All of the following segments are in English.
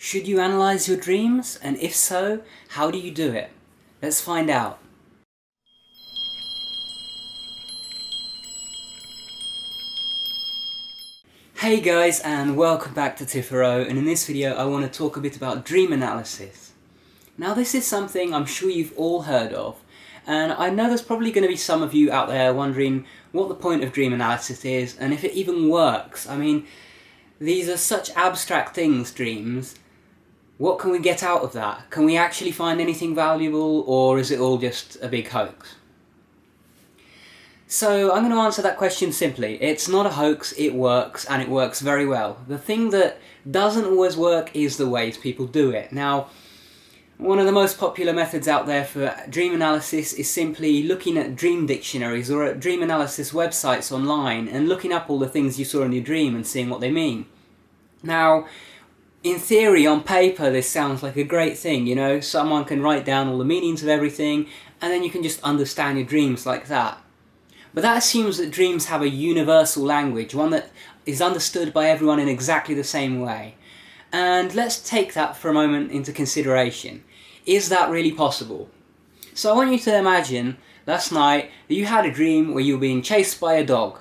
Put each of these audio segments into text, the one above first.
Should you analyze your dreams? And if so, how do you do it? Let's find out. Hey guys, and welcome back to Tipharot, and in this video I want to talk a bit about dream analysis. Now this is something I'm sure you've all heard of, and I know there's probably going to be some of you out there wondering what the point of dream analysis is, and if it even works. I mean, these are such abstract things, dreams. What can we get out of that? Can we actually find anything valuable, or is it all just a big hoax? So I'm going to answer that question simply. It's not a hoax, it works, and it works very well. The thing that doesn't always work is the ways people do it. Now, one of the most popular methods out there for dream analysis is simply looking at dream dictionaries or at dream analysis websites online and looking up all the things you saw in your dream and seeing what they mean. Now, in theory, on paper, this sounds like a great thing, you know? Someone can write down all the meanings of everything, and then you can just understand your dreams like that. But that assumes that dreams have a universal language, one that is understood by everyone in exactly the same way. And let's take that for a moment into consideration. Is that really possible? So I want you to imagine last night that you had a dream where you were being chased by a dog.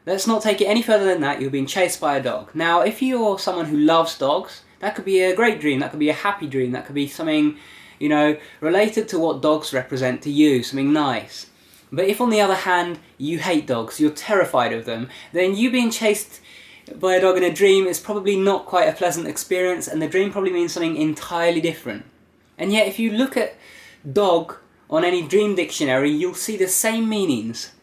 Let's not take it any further than that. You're being chased by a dog. Now, if you're someone who loves dogs, that could be a great dream, that could be a happy dream, that could be something, you know, related to what dogs represent to you, something nice. But if, on the other hand, you hate dogs, you're terrified of them, then you being chased by a dog in a dream is probably not quite a pleasant experience, and the dream probably means something entirely different. And yet, if you look at dog on any dream dictionary, you'll see the same meanings.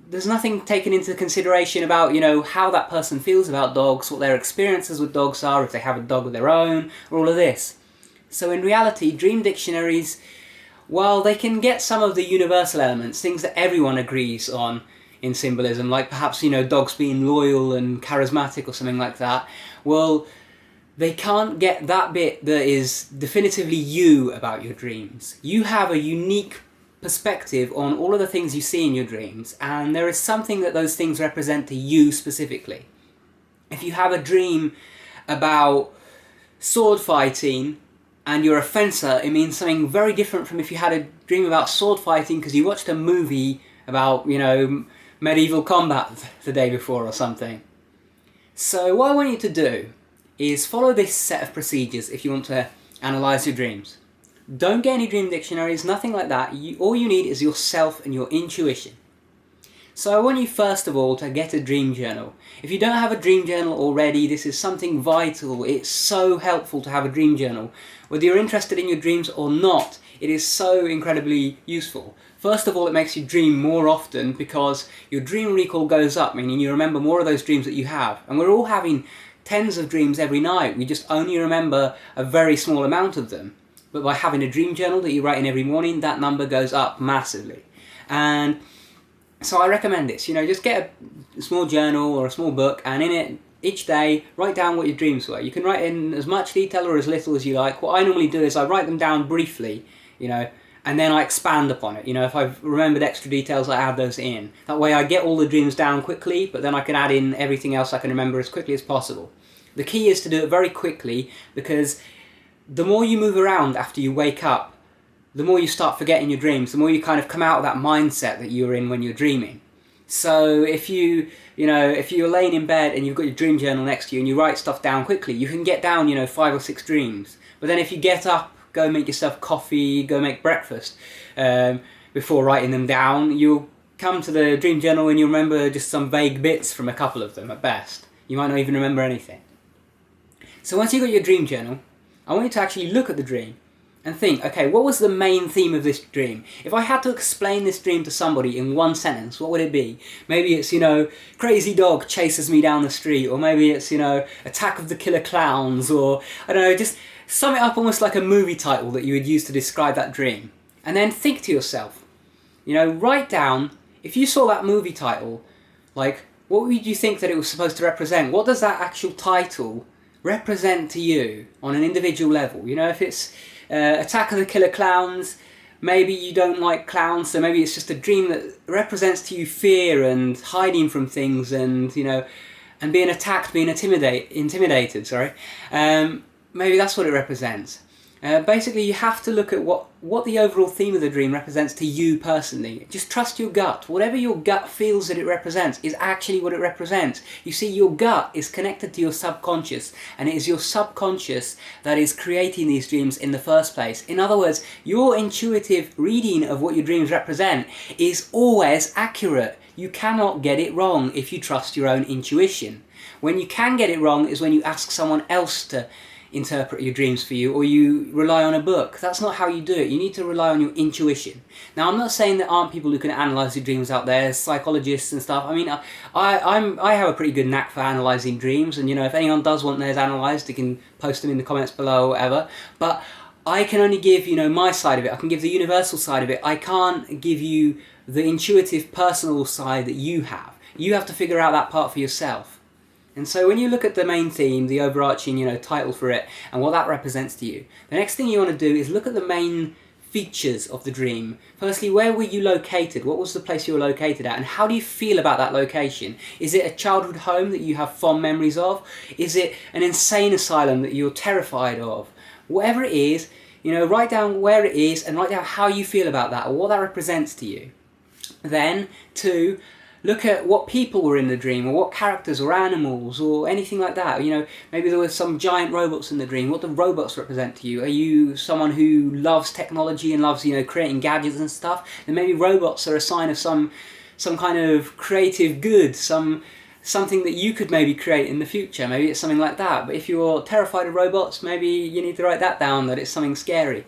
There's nothing taken into consideration about, you know, how that person feels about dogs, what their experiences with dogs are, if they have a dog of their own, or all of this. So in reality, dream dictionaries, while they can get some of the universal elements, things that everyone agrees on in symbolism, like perhaps, you know, dogs being loyal and charismatic or something like that, well, they can't get that bit that is definitively you about your dreams. You have a unique perspective on all of the things you see in your dreams, and there is something that those things represent to you specifically. If you have a dream about sword fighting and you're a fencer, it means something very different from if you had a dream about sword fighting because you watched a movie about, you know, medieval combat the day before or something. So what I want you to do is follow this set of procedures if you want to analyse your dreams. Don't get any dream dictionaries, nothing like that. All you need is yourself and your intuition. So I want you first of all to get a dream journal. If you don't have a dream journal already, this is something vital. It's so helpful to have a dream journal. Whether you're interested in your dreams or not, it is so incredibly useful. First of all, it makes you dream more often because your dream recall goes up, meaning you remember more of those dreams that you have. And we're all having tens of dreams every night. We just only remember a very small amount of them. But by having a dream journal that you write in every morning, that number goes up massively. And so I recommend this, you know, just get a small journal or a small book, and in it, each day, write down what your dreams were. You can write in as much detail or as little as you like. What I normally do is I write them down briefly, you know, and then I expand upon it. You know, if I've remembered extra details, I add those in. That way I get all the dreams down quickly, but then I can add in everything else I can remember as quickly as possible. The key is to do it very quickly, because the more you move around after you wake up, the more you start forgetting your dreams, the more you kind of come out of that mindset that you were in when you're dreaming. So if you're laying in bed and you've got your dream journal next to you and you write stuff down quickly, you can get down, you know, 5 or 6 dreams. But then if you get up, go make yourself coffee, go make breakfast, before writing them down, you'll come to the dream journal and you'll remember just some vague bits from a couple of them at best. You might not even remember anything. So once you've got your dream journal, I want you to actually look at the dream and think, okay, what was the main theme of this dream? If I had to explain this dream to somebody in one sentence, what would it be? Maybe it's, you know, crazy dog chases me down the street, or maybe it's, you know, attack of the killer clowns, or, I don't know, just sum it up almost like a movie title that you would use to describe that dream. And then think to yourself, you know, write down, if you saw that movie title, like, what would you think that it was supposed to represent? What does that actual title represent to you on an individual level? You know, if it's Attack of the Killer Clowns, maybe you don't like clowns, so maybe it's just a dream that represents to you fear and hiding from things and, you know, and being attacked, being intimidated, maybe that's what it represents. Basically, you have to look at what the overall theme of the dream represents to you personally. Just trust your gut. Whatever your gut feels that it represents is actually what it represents. You see, your gut is connected to your subconscious, and it is your subconscious that is creating these dreams in the first place. In other words, your intuitive reading of what your dreams represent is always accurate. You cannot get it wrong if you trust your own intuition. When you can get it wrong is when you ask someone else to interpret your dreams for you, or you rely on a book. That's not how you do it. You need to rely on your intuition. Now, I'm not saying there aren't people who can analyse your dreams out there, psychologists and stuff. I mean, I have a pretty good knack for analysing dreams, and if anyone does want theirs analysed, they can post them in the comments below or whatever. But I can only give, my side of it. I can give the universal side of it. I can't give you the intuitive, personal side that you have. You have to figure out that part for yourself. And so when you look at the main theme, the overarching, title for it, and what that represents to you, the next thing you want to do is look at the main features of the dream. Firstly, where were you located? What was the place you were located at? And how do you feel about that location? Is it a childhood home that you have fond memories of? Is it an insane asylum that you're terrified of? Whatever it is, write down where it is and write down how you feel about that, or what that represents to you. Then, 2, look at what people were in the dream, or what characters or animals or anything like that. Maybe there were some giant robots in the dream. What do robots represent to you? Are you someone who loves technology and loves, creating gadgets and stuff? Then maybe robots are a sign of some kind of creative good, something that you could maybe create in the future. Maybe it's something like that. But if you're terrified of robots, maybe you need to write that down, that it's something scary.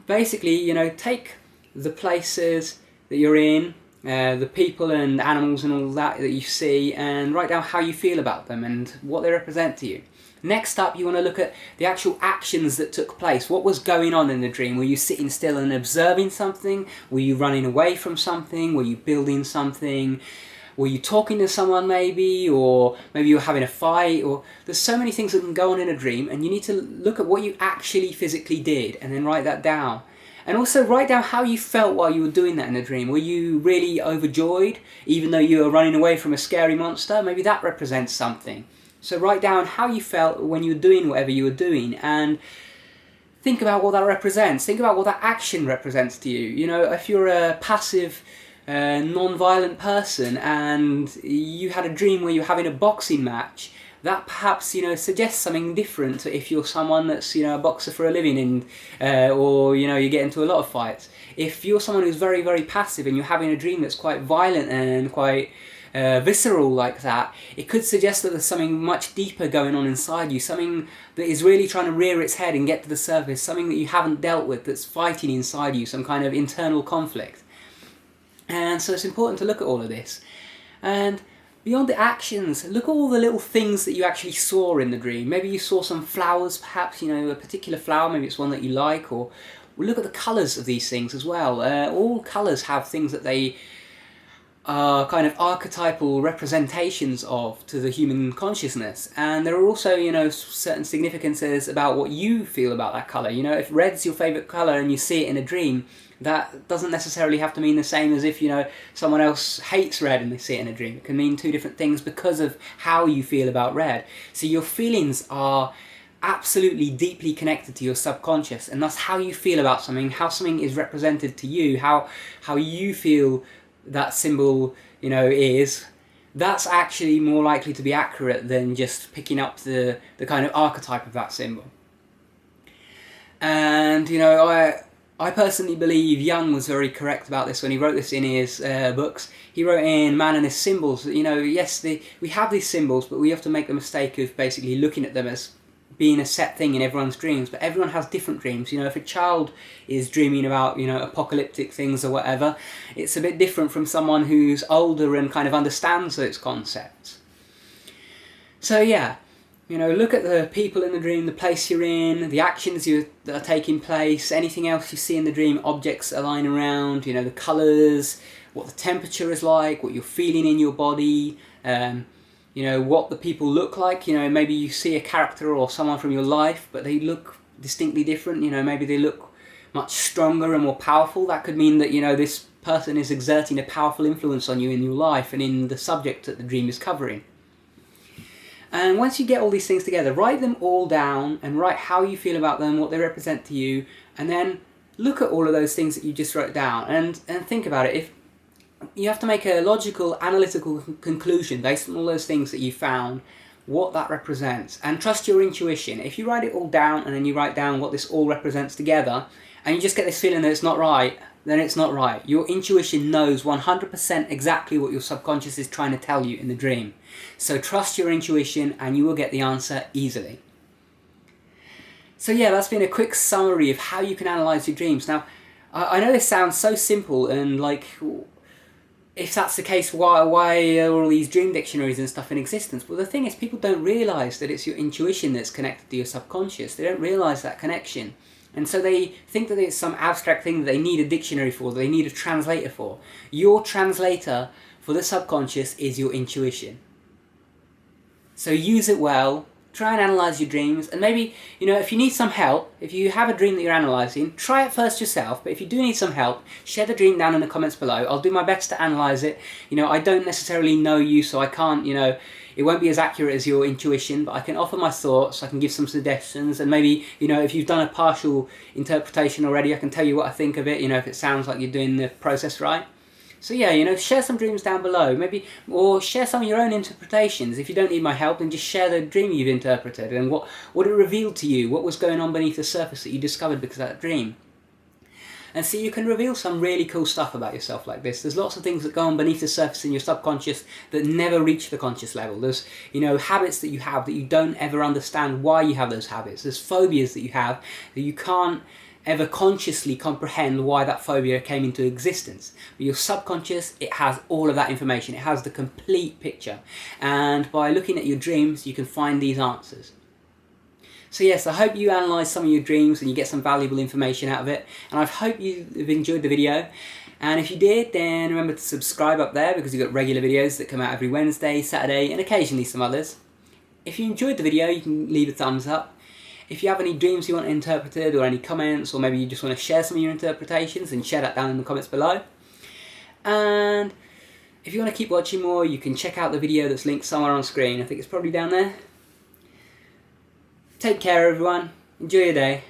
Basically, take the places that you're in, the people and animals and all that you see, and write down how you feel about them and what they represent to you. Next up, you want to look at the actual actions that took place. What was going on in the dream? Were you sitting still and observing something? Were you running away from something? Were you building something? Were you talking to someone maybe? Or maybe you were having a fight? Or there's so many things that can go on in a dream, and you need to look at what you actually physically did and then write that down. And also write down how you felt while you were doing that in the dream. Were you really overjoyed, even though you were running away from a scary monster? Maybe that represents something. So write down how you felt when you were doing whatever you were doing, and think about what that represents. Think about what that action represents to you. If you're a passive, non-violent person and you had a dream where you're having a boxing match, that perhaps, suggests something different to if you're someone that's, a boxer for a living, or, you get into a lot of fights. If you're someone who's very, very passive and you're having a dream that's quite violent and quite visceral like that, it could suggest that there's something much deeper going on inside you, something that is really trying to rear its head and get to the surface, something that you haven't dealt with that's fighting inside you, some kind of internal conflict. And so it's important to look at all of this. And beyond the actions, look at all the little things that you actually saw in the dream. Maybe you saw some flowers, perhaps, a particular flower, maybe it's one that you like, or look at the colours of these things as well. All colours have things that they are kind of archetypal representations of to the human consciousness. And there are also, certain significances about what you feel about that colour. If red's your favourite colour and you see it in a dream, that doesn't necessarily have to mean the same as if, someone else hates red and they see it in a dream. It can mean two different things because of how you feel about red. So your feelings are absolutely deeply connected to your subconscious, and that's how you feel about something, how something is represented to you, how you feel that symbol, is. That's actually more likely to be accurate than just picking up the kind of archetype of that symbol. And, I personally believe Jung was very correct about this when he wrote this in his books. He wrote in Man and His Symbols that, yes, we have these symbols, but we have to make the mistake of basically looking at them as being a set thing in everyone's dreams. But everyone has different dreams. If a child is dreaming about, apocalyptic things or whatever, it's a bit different from someone who's older and kind of understands those concepts. So yeah, look at the people in the dream, the place you're in, the actions that are taking place, anything else you see in the dream, objects that are lying around, the colours, what the temperature is like, what you're feeling in your body, what the people look like. Maybe you see a character or someone from your life, but they look distinctly different. Maybe they look much stronger and more powerful. That could mean that, this person is exerting a powerful influence on you in your life and in the subject that the dream is covering. And once you get all these things together, write them all down and write how you feel about them, what they represent to you, and then look at all of those things that you just wrote down and think about it. If you have to make a logical, analytical conclusion based on all those things that you found, what that represents, and trust your intuition. If you write it all down and then you write down what this all represents together, and you just get this feeling that it's not right, then it's not right. Your intuition knows 100% exactly what your subconscious is trying to tell you in the dream. So trust your intuition and you will get the answer easily. So yeah, that's been a quick summary of how you can analyse your dreams. Now, I know this sounds so simple, and like, if that's the case, why are all these dream dictionaries and stuff in existence? Well, the thing is, people don't realise that it's your intuition that's connected to your subconscious. They don't realise that connection. And so they think that it's some abstract thing that they need a dictionary for, that they need a translator for. Your translator for the subconscious is your intuition. So use it well, try and analyse your dreams, and maybe, if you need some help, if you have a dream that you're analysing, try it first yourself, but if you do need some help, share the dream down in the comments below. I'll do my best to analyse it. I don't necessarily know you, so I can't, it won't be as accurate as your intuition, but I can offer my thoughts, I can give some suggestions, and maybe, if you've done a partial interpretation already, I can tell you what I think of it, if it sounds like you're doing the process right. So yeah, share some dreams down below, maybe, or share some of your own interpretations. If you don't need my help, then just share the dream you've interpreted and what it revealed to you, what was going on beneath the surface that you discovered because of that dream. And see, you can reveal some really cool stuff about yourself like this. There's lots of things that go on beneath the surface in your subconscious that never reach the conscious level. There's, habits that you have that you don't ever understand why you have those habits. There's phobias that you have that you can't ever consciously comprehend why that phobia came into existence. But your subconscious, it has all of that information. It has the complete picture. And by looking at your dreams, you can find these answers. So yes, I hope you analyse some of your dreams and you get some valuable information out of it. And I hope you've enjoyed the video. And if you did, then remember to subscribe up there, because you've got regular videos that come out every Wednesday, Saturday, and occasionally some others. If you enjoyed the video, you can leave a thumbs up. If you have any dreams you want interpreted, or any comments, or maybe you just want to share some of your interpretations, then share that down in the comments below. And if you want to keep watching more, you can check out the video that's linked somewhere on screen. I think it's probably down there. Take care, everyone. Enjoy your day.